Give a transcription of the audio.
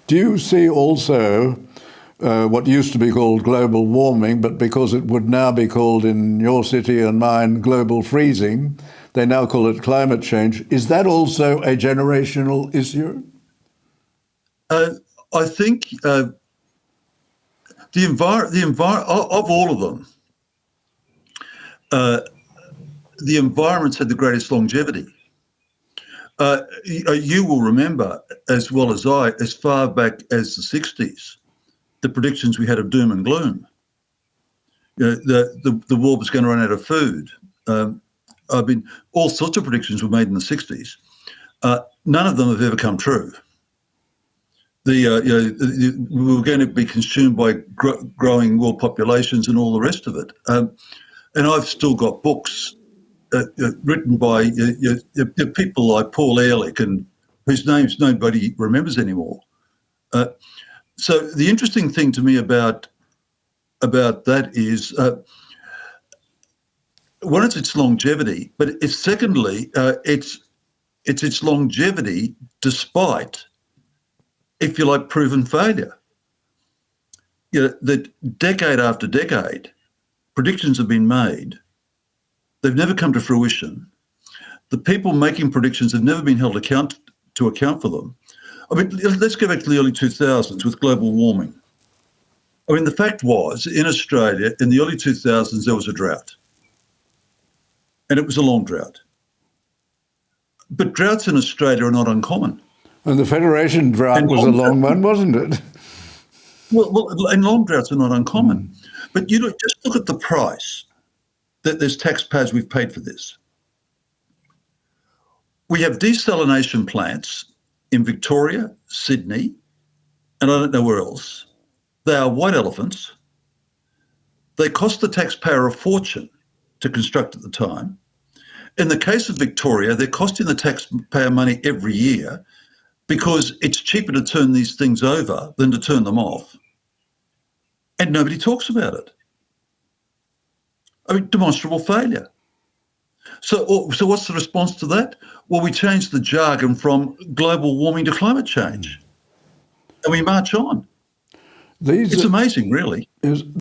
Do you see also what used to be called global warming, but because it would now be called in your city and mine global freezing, they now call it climate change. Is that also a generational issue? I think of all of them, the environment's had the greatest longevity. You will remember, as well as I, as far back as the 60s, the predictions we had of doom and gloom. The world was going to run out of food. All sorts of predictions were made in the 60s. None of them have ever come true. We were going to be consumed by growing world populations and all the rest of it. And I've still got books written by people like Paul Ehrlich, and whose names nobody remembers anymore. So the interesting thing to me about that is, one, it's its longevity, but it's secondly, it's its longevity despite, if you like, proven failure. That decade after decade, predictions have been made. They've never come to fruition. The people making predictions have never been held to account for them. I mean, let's go back to the early 2000s with global warming. I mean, the fact was, in Australia, in the early 2000s, there was a drought. And it was a long drought. But droughts in Australia are not uncommon. And the Federation drought was a long one, wasn't it? Well, and long droughts are not uncommon. But just look at the price that as taxpayers we've paid for this. We have desalination plants in Victoria, Sydney, and I don't know where else. They are white elephants. They cost the taxpayer a fortune to construct at the time. In the case of Victoria, they're costing the taxpayer money every year because it's cheaper to turn these things over than to turn them off. And nobody talks about it. I mean, demonstrable failure. So what's the response to that? Well, we changed the jargon from global warming to climate change. And we march on. It's amazing, really.